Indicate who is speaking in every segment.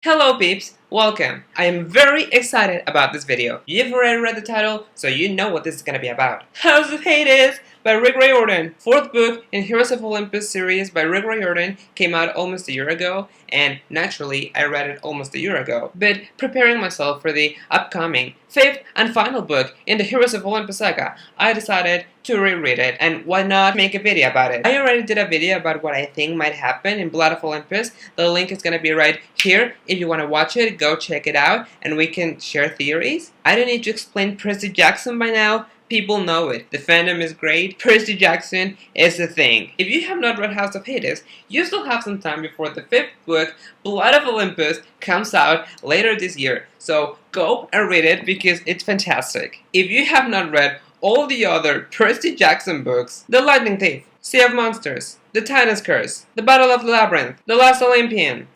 Speaker 1: Hello peeps, welcome. I am very excited about this video. You've already read the title, so you know what this is gonna be about. House of Hades by Riordan. Fourth book in Heroes of Olympus series by Riordan came out almost a year ago, and naturally I read it almost a year ago. But preparing myself for the upcoming fifth and final book in the Heroes of Olympus saga, I decided to reread it, and why not make a video about it. I already did a video about what I think might happen in Blood of Olympus. The link is gonna be right here. If you want to watch it, go check it out and we can share theories. I don't need to explain Percy Jackson by now. People know it. The fandom is great. Percy Jackson is a thing. If you have not read House of Hades, you still have some time before the fifth book, Blood of Olympus, comes out later this year. So go and read it because it's fantastic. If you have not read all the other Percy Jackson books, The Lightning Thief, Sea of Monsters, The Titan's Curse, The Battle of the Labyrinth, The Last Olympian,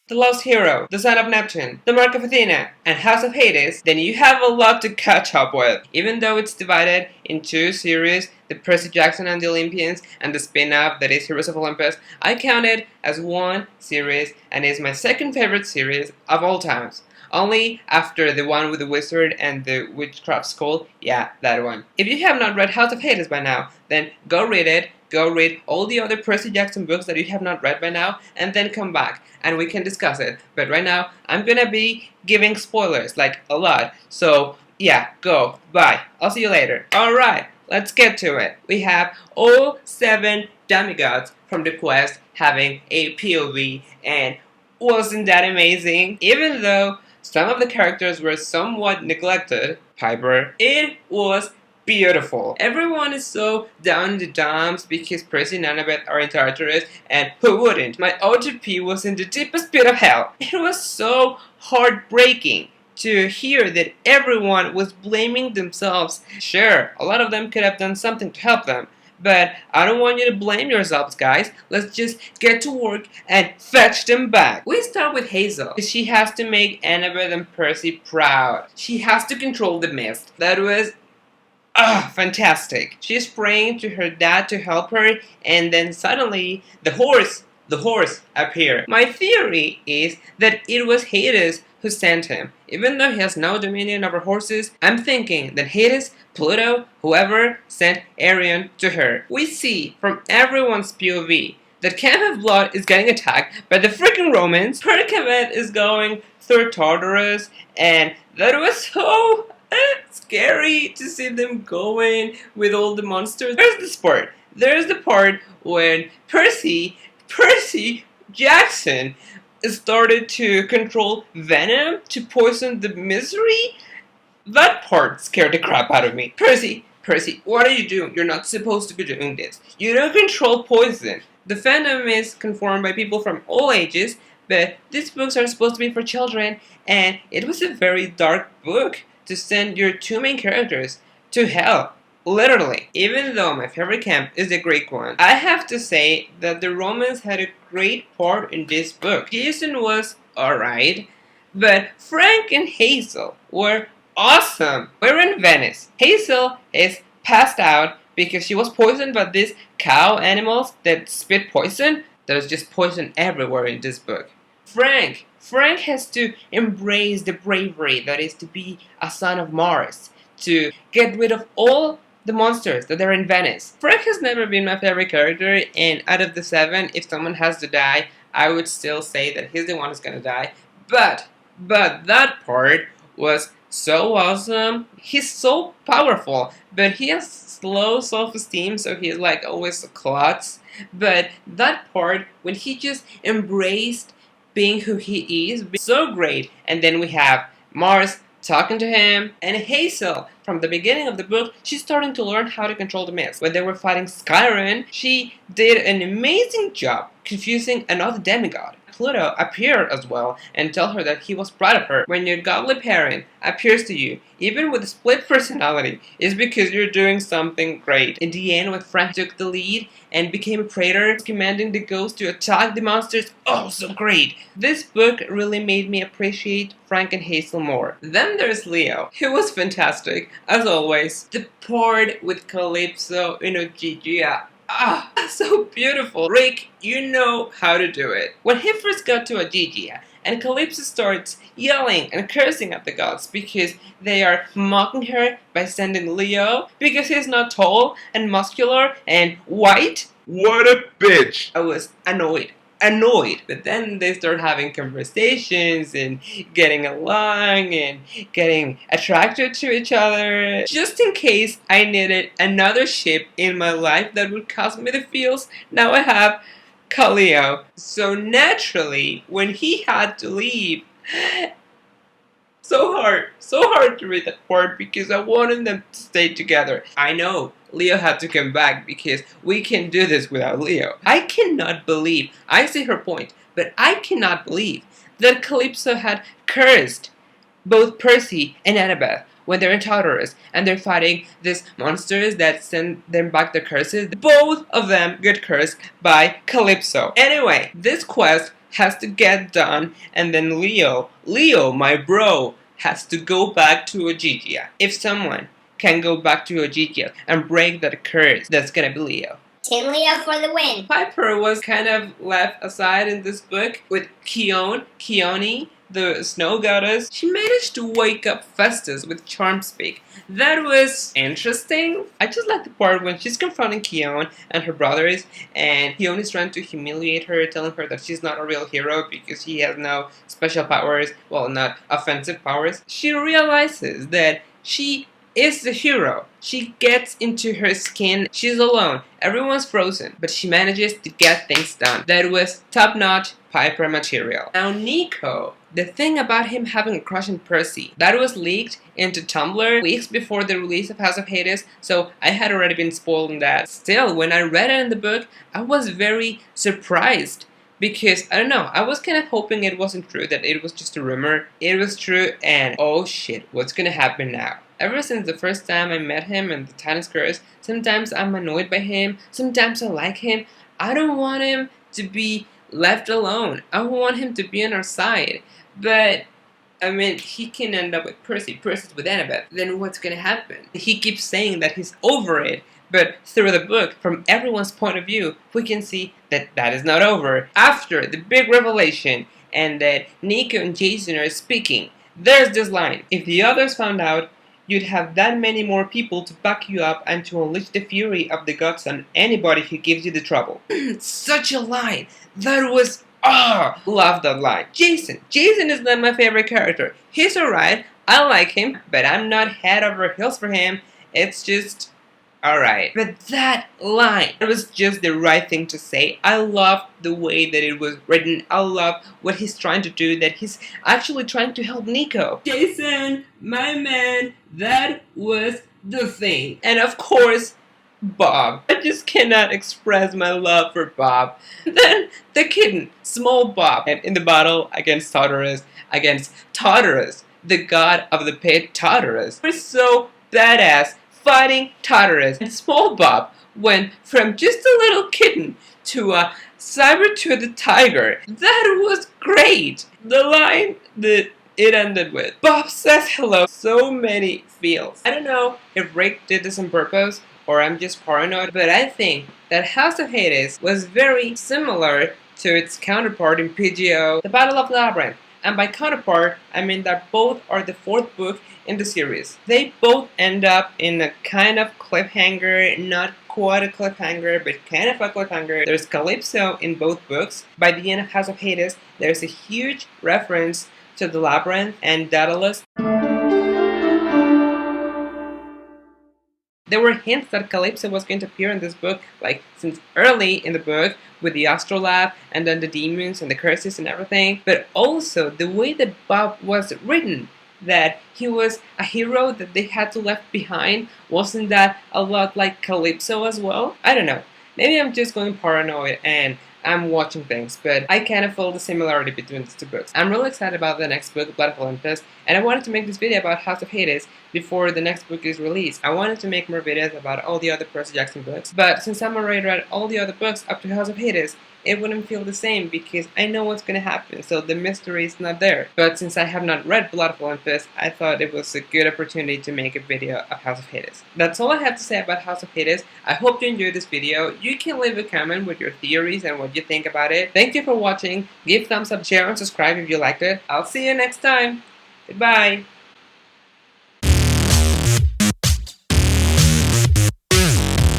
Speaker 1: The Lost Hero, The Son of Neptune, The Mark of Athena, and House of Hades, then you have a lot to catch up with. Even though it's divided in two series, the Percy Jackson and the Olympians, and the spin-off that is Heroes of Olympus, I count it as one series and is my second favorite series of all times. Only after the one with the wizard and the witchcraft skull, yeah, that one. If you have not read House of Hades by now, then go read it. Go read all the other Percy Jackson books that you have not read by now, and then come back and we can discuss it. But right now, I'm gonna be giving spoilers, like a lot. So yeah, go, bye. I'll see you later. Alright, let's get to it. We have all 7 demigods from the quest having a POV, and wasn't that amazing? Even though some of the characters were somewhat neglected, Piper, it was beautiful. Everyone is so down in the dumps because Percy and Annabeth are in Tartarus, and who wouldn't? My OTP was in the deepest pit of hell. It was so heartbreaking to hear that everyone was blaming themselves. Sure, a lot of them could have done something to help them, but I don't want you to blame yourselves, guys. Let's just get to work and fetch them back. We start with Hazel. She has to make Annabeth and Percy proud. She has to control the mist. That was fantastic. She's praying to her dad to help her, and then suddenly the horse appeared. My theory is that it was Hades who sent him. Even though he has no dominion over horses, I'm thinking that Hades, Pluto, whoever sent Riordan to her. We see from everyone's POV that Camp of Blood is getting attacked by the freaking Romans. Percival is going through Tartarus, and that was so scary to see them going with all the monsters. There's the part when Percy Jackson started to control venom to poison the misery. That part scared the crap out of me. Percy, what are you doing? You're not supposed to be doing this. You don't control poison. The fandom is conformed by people from all ages, but these books are supposed to be for children, and it was a very dark book to send your 2 main characters to hell. Literally. Even though my favorite camp is the Greek one, I have to say that the Romans had a great part in this book. Jason was alright, but Frank and Hazel were awesome. We're in Venice. Hazel is passed out because she was poisoned by these cow animals that spit poison. There's just poison everywhere in this book. Frank has to embrace the bravery that is to be a son of Mars, to get rid of all the monsters that are in Venice. Frank has never been my favorite character, and out of the 7, if someone has to die, I would still say that he's the one who's gonna die. But that part was so awesome. He's so powerful, but he has low self-esteem, so he's like always a klutz. But that part, when he just embraced being who he is, so great. And then we have Mars talking to him, and Hazel, from the beginning of the book, she's starting to learn how to control the mist. When they were fighting Skyrim, she did an amazing job confusing another demigod. Pluto appeared as well and tell her that he was proud of her. When your godly parent appears to you, even with a split personality, is because you're doing something great. In the end, when Frank took the lead and became a praetor, commanding the ghosts to attack the monsters, oh, so great! This book really made me appreciate Frank and Hazel more. Then there's Leo, who was fantastic, as always. The part with Calypso, Gigia, Ah, so beautiful. Rick, you know how to do it. When he first got to Agigia, and Calypso starts yelling and cursing at the gods because they are mocking her by sending Leo because he's not tall and muscular and white.
Speaker 2: What a bitch!
Speaker 1: I was annoyed. But then they start having conversations and getting along and getting attracted to each other. Just in case I needed another ship in my life that would cause me the feels, now I have Kaleo. So naturally, when he had to leave, so hard to read that part because I wanted them to stay together. I know Leo had to come back because we can do this without Leo. I cannot believe, I see her point, but I cannot believe that Calypso had cursed both Percy and Annabeth when they're in Tartarus and they're fighting these monsters that send them back their curses. Both of them get cursed by Calypso. Anyway, this quest has to get done, and then Leo, my bro, has to go back to Agigia. If someone can go back to Agigia and break that curse, that's gonna be Leo.
Speaker 3: Team Leo for the win.
Speaker 1: Piper was kind of left aside in this book with Keone, the snow goddess. She managed to wake up Festus with charm speak. That was interesting. I just like the part when she's confronting Keone and her brothers, and Keone is trying to humiliate her, telling her that she's not a real hero because he has no special powers, well, not offensive powers. She realizes that she is the hero. She gets into her skin. She's alone. Everyone's frozen. But she manages to get things done. That was top-notch Piper material. Now Nico, the thing about him having a crush on Percy, that was leaked into Tumblr weeks before the release of House of Hades, so I had already been spoiled on that. Still, when I read it in the book, I was very surprised. Because, I don't know, I was kind of hoping it wasn't true, that it was just a rumor. It was true, and oh shit, what's gonna happen now? Ever since the first time I met him in the Titan's Curse, sometimes I'm annoyed by him, sometimes I like him. I don't want him to be left alone. I want him to be on our side. But, I mean, he can end up with Percy. Percy's with Annabeth. Then what's gonna happen? He keeps saying that he's over it. But through the book, from everyone's point of view, we can see that that is not over. After the big revelation and that Nico and Jason are speaking, there's this line. If the others found out, you'd have that many more people to back you up and to unleash the fury of the gods on anybody who gives you the trouble. Such a line. That was, love that line. Jason is not my favorite character. He's alright. I like him, but I'm not head over heels for him. It's just alright. But that line, it was just the right thing to say. I love the way that it was written. I love what he's trying to do, that he's actually trying to help Nico. Jason, my man, that was the thing. And of course, Bob. I just cannot express my love for Bob. Then the kitten, small Bob, and in the battle against Tartarus, the god of the pit Tartarus. We're so badass. Fighting Tartarus, and small Bob went from just a little kitten to a saber-toothed tiger. That was great. The line that it ended with, Bob says hello. So many feels. I don't know if Rick did this on purpose or I'm just paranoid, but I think that House of Hades was very similar to its counterpart in PGO, The Battle of Labyrinth. And by counterpart, I mean that both are the fourth book in the series. They both end up in a kind of cliffhanger, not quite a cliffhanger, but kind of a cliffhanger. There's Calypso in both books. By the end of House of Hades, there's a huge reference to the Labyrinth and Daedalus. There were hints that Calypso was going to appear in this book, like since early in the book, with the astrolabe and then the demons and the curses and everything. But also the way that Bob was written, that he was a hero that they had to left behind, wasn't that a lot like Calypso as well? I don't know. Maybe I'm just going paranoid and I'm watching things, but I kind of feel the similarity between these two books. I'm really excited about the next book, Blood of Olympus, and I wanted to make this video about House of Hades before the next book is released. I wanted to make more videos about all the other Percy Jackson books, but since I'm already read all the other books up to House of Hades, it wouldn't feel the same because I know what's gonna happen, so the mystery is not there. But since I have not read Blood of Olympus, I thought it was a good opportunity to make a video of House of Hades. That's all I have to say about House of Hades. I hope you enjoyed this video. You can leave a comment with your theories and what you think about it. Thank you for watching. Give thumbs up, share, and subscribe if you liked it. I'll see you next time. Goodbye.